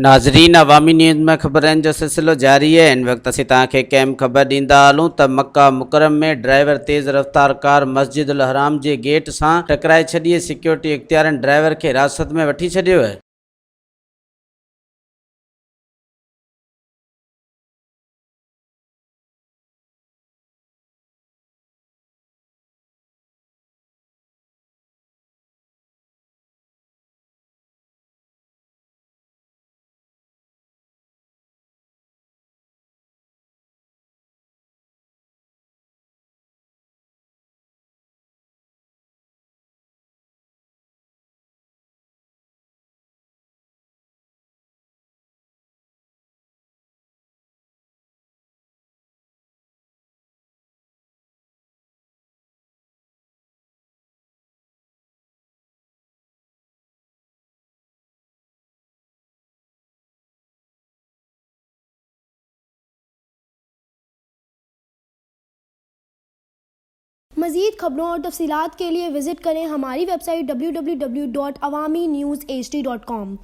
नाज़रीन, अवामी न्यूज़ में ख़बरनि जो सिलसिलो जारी है। इन वक्त असीं तव्हांखे कंहिं ख़बर ॾींदा हलूं त मक्का मुकरम में ड्राइवर तेज़ रफ़्तार कार मस्जिदुल हराम जे गेट सां टकराए छॾी। सिक्योरिटी इख़्तियारनि ड्राइवर खे हिरासत में वठी छॾियो आहे। मज़ीद खबरों और तफसीलात के लिए विज़िट करें हमारी वेबसाइट www.awamiNewsHD.com।